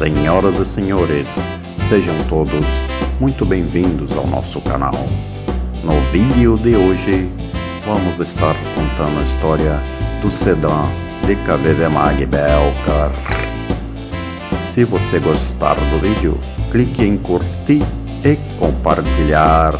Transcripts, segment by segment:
Senhoras e senhores, sejam todos muito bem-vindos ao nosso canal. No vídeo de hoje, vamos estar contando a história do sedã DKV Vemag Belcar. Se você gostar do vídeo, clique em curtir e compartilhar.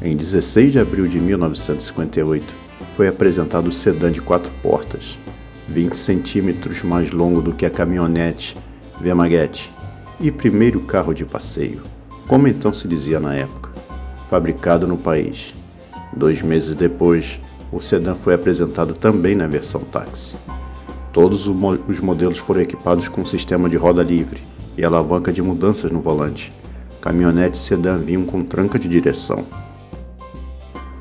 Em 16 de abril de 1958, foi apresentado o sedã de 4 portas, 20 centímetros mais longo do que a caminhonete Vemaguete e primeiro carro de passeio, como então se dizia na época, fabricado no país. 2 meses depois, o sedã foi apresentado também na versão táxi. Todos os modelos foram equipados com sistema de roda livre e alavanca de mudanças no volante. Caminhonete e sedã vinham com tranca de direção.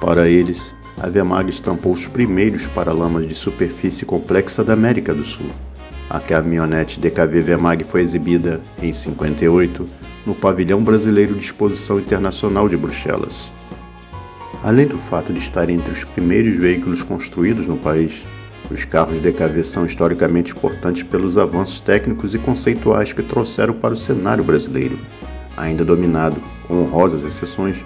Para eles, a Vemag estampou os primeiros paralamas de superfície complexa da América do Sul. A caminhonete DKV Vemag foi exibida, em 58, no Pavilhão Brasileiro de Exposição Internacional de Bruxelas. Além do fato de estar entre os primeiros veículos construídos no país, os carros DKV são historicamente importantes pelos avanços técnicos e conceituais que trouxeram para o cenário brasileiro, ainda dominado, com honrosas exceções,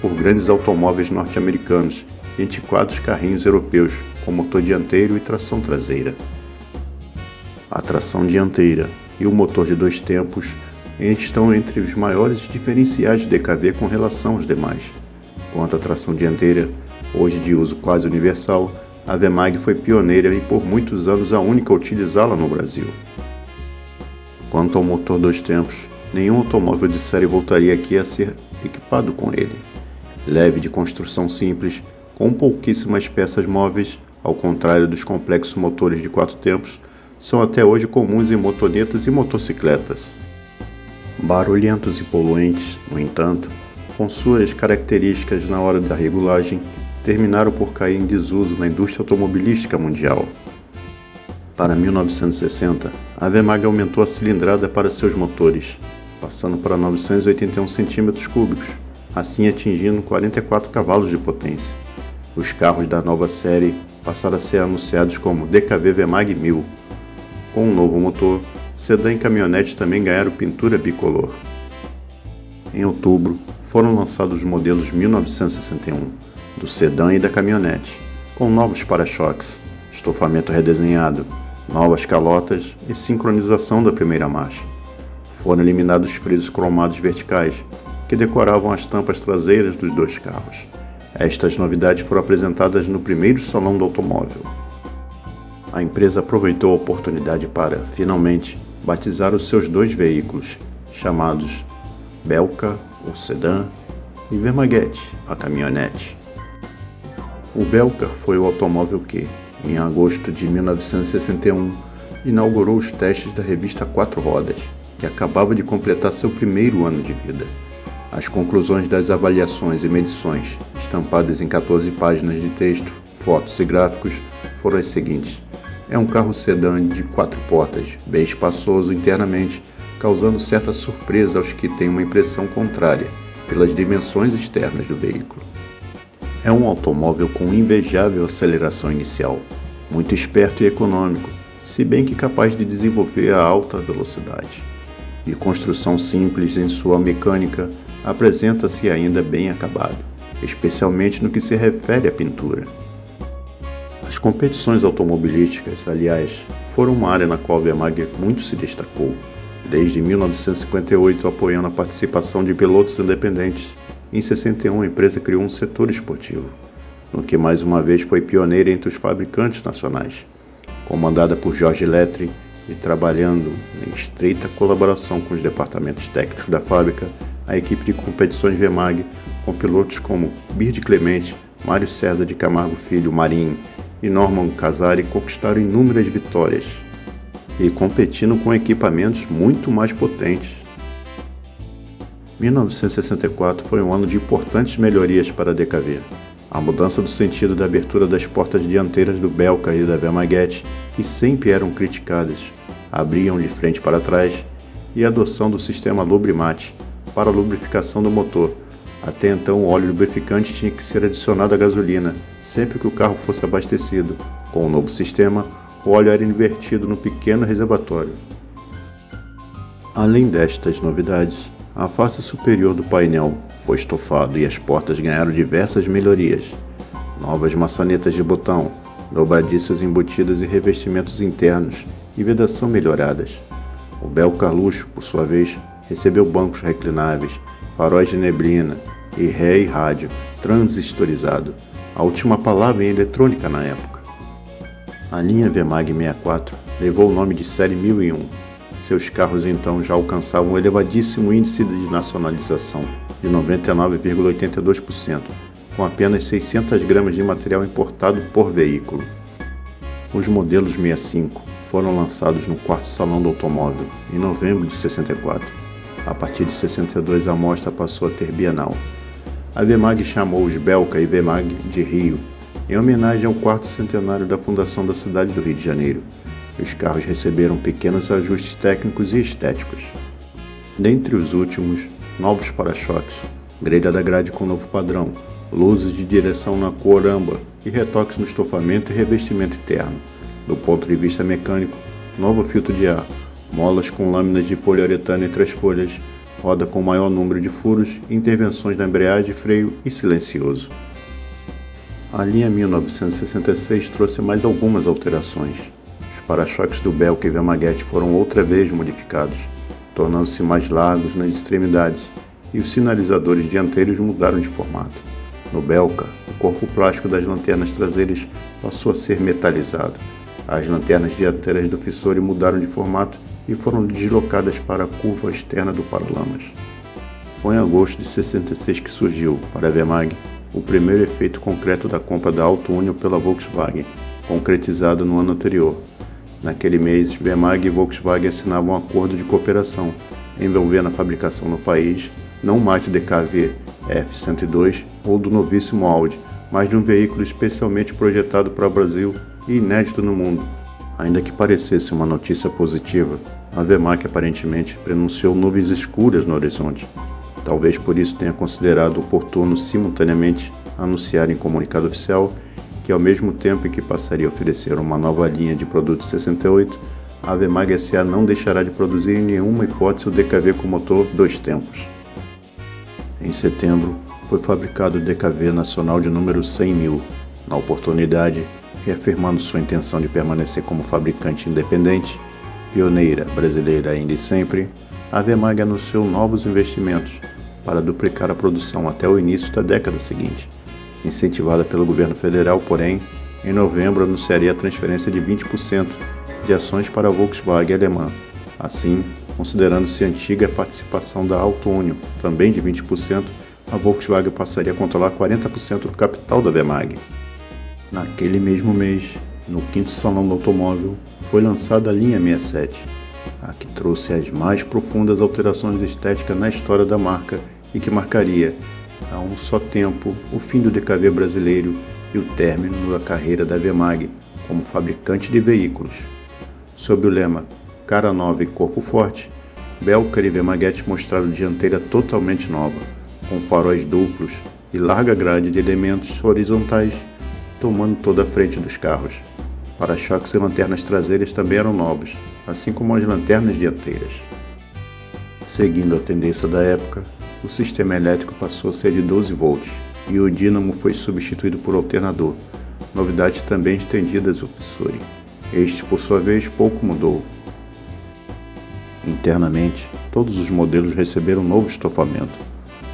por grandes automóveis norte-americanos e antiquados carrinhos europeus com motor dianteiro e tração traseira. A tração dianteira e o motor de 2 tempos estão entre os maiores diferenciais de DKV com relação aos demais. Quanto à tração dianteira, hoje de uso quase universal, a Vemag foi pioneira e por muitos anos a única a utilizá-la no Brasil. Quanto ao motor 2 tempos, nenhum automóvel de série voltaria aqui a ser equipado com ele. Leve de construção simples, com pouquíssimas peças móveis, ao contrário dos complexos motores de 4 tempos, são até hoje comuns em motonetas e motocicletas. Barulhentos e poluentes, no entanto, com suas características na hora da regulagem, terminaram por cair em desuso na indústria automobilística mundial. Para 1960, a Vemag aumentou a cilindrada para seus motores, passando para 981 cm3, assim atingindo 44 cavalos de potência. Os carros da nova série passaram a ser anunciados como DKV Vemag 1000. Com um novo motor, sedã e caminhonete também ganharam pintura bicolor. Em outubro, foram lançados os modelos 1961, do sedã e da caminhonete, com novos para-choques, estofamento redesenhado, novas calotas e sincronização da primeira marcha. Foram eliminados os frisos cromados verticais, que decoravam as tampas traseiras dos 2 carros. Estas novidades foram apresentadas no primeiro salão do automóvel. A empresa aproveitou a oportunidade para, finalmente, batizar os seus 2 veículos, chamados Belcar, o sedã, e Vemaguete, a caminhonete. O Belcar foi o automóvel que, em agosto de 1961, inaugurou os testes da revista 4 Rodas, que acabava de completar seu primeiro ano de vida. As conclusões das avaliações e medições, estampadas em 14 páginas de texto, fotos e gráficos, foram as seguintes. É um carro sedã de 4 portas, bem espaçoso internamente, causando certa surpresa aos que têm uma impressão contrária, pelas dimensões externas do veículo. É um automóvel com invejável aceleração inicial, muito esperto e econômico, se bem que capaz de desenvolver a alta velocidade. De construção simples em sua mecânica, apresenta-se ainda bem acabado, especialmente no que se refere à pintura. As competições automobilísticas, aliás, foram uma área na qual a Vemag muito se destacou, desde 1958 apoiando a participação de pilotos independentes. Em 61 a empresa criou um setor esportivo, no que mais uma vez foi pioneira entre os fabricantes nacionais, comandada por Jorge Letri e trabalhando em estreita colaboração com os departamentos técnicos da fábrica, a equipe de competições Vemag, com pilotos como Bird Clemente, Mário César de Camargo Filho Marim e Norman Casari conquistaram inúmeras vitórias e competindo com equipamentos muito mais potentes. 1964 foi um ano de importantes melhorias para a DKV. A mudança do sentido da abertura das portas dianteiras do Belka e da Vermaget, que sempre eram criticadas, abriam de frente para trás, e a adoção do sistema Lubrimate para a lubrificação do motor. Até então, o óleo lubrificante tinha que ser adicionado à gasolina sempre que o carro fosse abastecido. Com o novo sistema, o óleo era invertido no pequeno reservatório. Além destas novidades, a face superior do painel foi estofado e as portas ganharam diversas melhorias. Novas maçanetas de botão, dobradiças embutidas e revestimentos internos e vedação melhoradas. O Belka Luxo, por sua vez, recebeu bancos reclináveis, faróis de neblina e ré e rádio transistorizado, a última palavra em eletrônica na época. A linha VMAG 64 levou o nome de Série 1001. Seus carros então já alcançavam um elevadíssimo índice de nacionalização, de 99,82%, com apenas 600 gramas de material importado por veículo. Os modelos 65 foram lançados no quarto salão do automóvel, em novembro de 64. A partir de 62 a mostra passou a ter bienal. A VMAG chamou os Belka e VMAG de Rio, em homenagem ao quarto centenário da fundação da cidade do Rio de Janeiro. Os carros receberam pequenos ajustes técnicos e estéticos. Dentre os últimos, novos para-choques, grelha da grade com novo padrão, luzes de direção na cor âmbar e retoques no estofamento e revestimento interno. Do ponto de vista mecânico, novo filtro de ar, molas com lâminas de poliuretano entre as folhas, roda com maior número de furos, intervenções na embreagem, freio e silencioso. A linha 1966 trouxe mais algumas alterações. Os para-choques do Belka e Vermaget foram outra vez modificados, tornando-se mais largos nas extremidades, e os sinalizadores dianteiros mudaram de formato. No Belka, o corpo plástico das lanternas traseiras passou a ser metalizado. As lanternas dianteiras do Fissore mudaram de formato e foram deslocadas para a curva externa do paralamas. Foi em agosto de 66 que surgiu, para a VMAG, o primeiro efeito concreto da compra da Auto Union pela Volkswagen, concretizado no ano anterior. Naquele mês, VMAG e Volkswagen assinavam um acordo de cooperação, envolvendo a fabricação no país, não mais do DKV F-102 ou do novíssimo Audi, mas de um veículo especialmente projetado para o Brasil e inédito no mundo. Ainda que parecesse uma notícia positiva, a VMAG aparentemente prenunciou nuvens escuras no horizonte. Talvez por isso tenha considerado oportuno simultaneamente anunciar em comunicado oficial que, ao mesmo tempo em que passaria a oferecer uma nova linha de produtos 68, a VMAG SA não deixará de produzir em nenhuma hipótese o DKV com motor 2 tempos. Em setembro, foi fabricado o DKV nacional de número 100.000. Na oportunidade, reafirmando sua intenção de permanecer como fabricante independente, pioneira, brasileira ainda e sempre, a VMAG anunciou novos investimentos para duplicar a produção até o início da década seguinte. Incentivada pelo governo federal, porém, em novembro anunciaria a transferência de 20% de ações para a Volkswagen alemã. Assim, considerando-se antiga a participação da Auto Union, também de 20%, a Volkswagen passaria a controlar 40% do capital da VMAG. Naquele mesmo mês, no 5º Salão do Automóvel, foi lançada a linha 67, a que trouxe as mais profundas alterações estéticas na história da marca e que marcaria, a um só tempo, o fim do DKV brasileiro e o término da carreira da VMAG como fabricante de veículos. Sob o lema Cara Nova e Corpo Forte, Belka e Vermaget mostraram dianteira totalmente nova, com faróis duplos e larga grade de elementos horizontais tomando toda a frente dos carros. Para-choques e lanternas traseiras também eram novos, assim como as lanternas dianteiras. Seguindo a tendência da época, o sistema elétrico passou a ser de 12 volts e o dínamo foi substituído por alternador, novidades também estendidas ao Fissore. Este, por sua vez, pouco mudou. Internamente, todos os modelos receberam novo estofamento.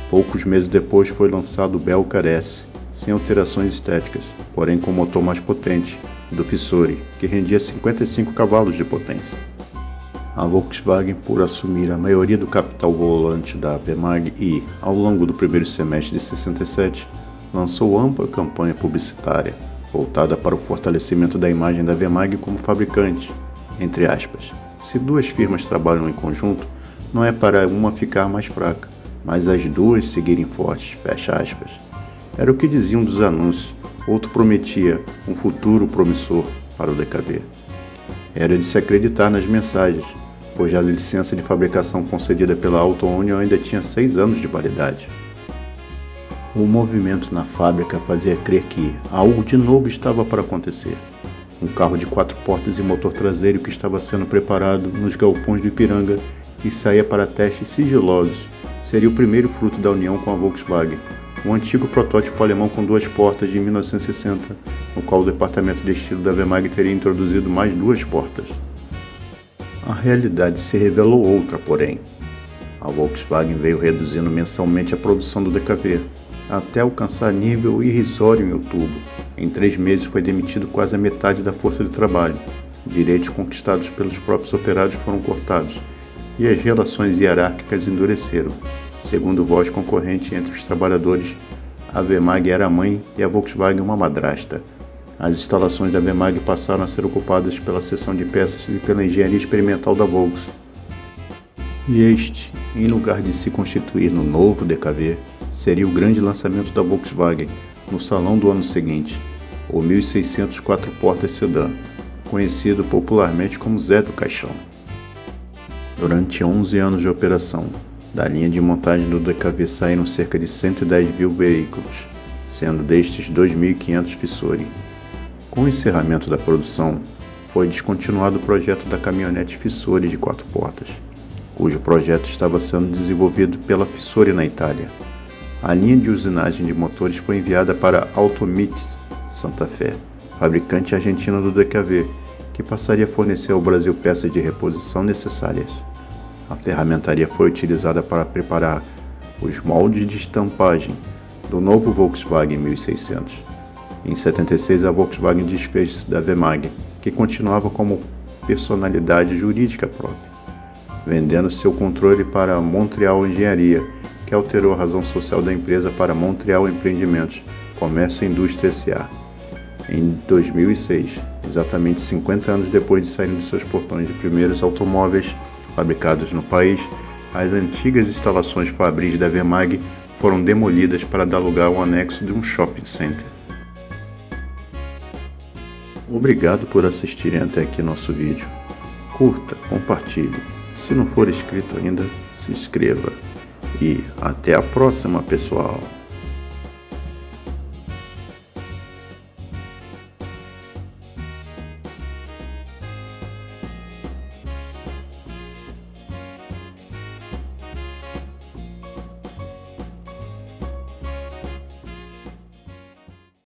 Poucos meses depois foi lançado o Belka S, sem alterações estéticas, porém com motor mais potente, do Fissore, que rendia 55 cavalos de potência. A Volkswagen, por assumir a maioria do capital volante da VMAG e, ao longo do primeiro semestre de 67, lançou ampla campanha publicitária, voltada para o fortalecimento da imagem da Vemag como fabricante. Entre aspas, se duas firmas trabalham em conjunto, não é para uma ficar mais fraca, mas as duas seguirem fortes, fecha aspas. Era o que diziam dos anúncios, outro prometia um futuro promissor para o DKV. Era de se acreditar nas mensagens, pois a licença de fabricação concedida pela Auto Union ainda tinha 6 anos de validade. O movimento na fábrica fazia crer que algo de novo estava para acontecer. Um carro de 4 portas e motor traseiro que estava sendo preparado nos galpões do Ipiranga e saía para testes sigilosos seria o primeiro fruto da união com a Volkswagen, um antigo protótipo alemão com 2 portas de 1960, no qual o departamento de estilo da Vemag teria introduzido mais 2 portas. A realidade se revelou outra, porém. A Volkswagen veio reduzindo mensalmente a produção do DKV, até alcançar nível irrisório em outubro. Em 3 meses foi demitido quase a metade da força de trabalho, direitos conquistados pelos próprios operários foram cortados, e as relações hierárquicas endureceram. Segundo voz concorrente entre os trabalhadores, a Vemag era a mãe e a Volkswagen uma madrasta. As instalações da Vemag passaram a ser ocupadas pela seção de peças e pela engenharia experimental da Volks. E este, em lugar de se constituir no novo DKV, seria o grande lançamento da Volkswagen no salão do ano seguinte, o 1600 4 portas sedã, conhecido popularmente como Zé do Caixão. Durante 11 anos de operação, da linha de montagem do DKV saíram cerca de 110 mil veículos, sendo destes 2.500 Fissori. Com o encerramento da produção, foi descontinuado o projeto da caminhonete Fissori de 4 portas, cujo projeto estava sendo desenvolvido pela Fissori na Itália. A linha de usinagem de motores foi enviada para a Automitz Santa Fé, fabricante argentina do DKV, que passaria a fornecer ao Brasil peças de reposição necessárias. A ferramentaria foi utilizada para preparar os moldes de estampagem do novo Volkswagen 1600. Em 76, a Volkswagen desfez da Vemag, que continuava como personalidade jurídica própria, vendendo seu controle para a Montreal Engenharia, que alterou a razão social da empresa para Montreal Empreendimentos, Comércio e Indústria S.A. Em 2006, exatamente 50 anos depois de saírem de seus portões de primeiros automóveis fabricados no país, as antigas instalações fabris da Vemag foram demolidas para dar lugar ao anexo de um shopping center. Obrigado por assistirem até aqui nosso vídeo. Curta, compartilhe. Se não for inscrito ainda, se inscreva. E até a próxima, pessoal!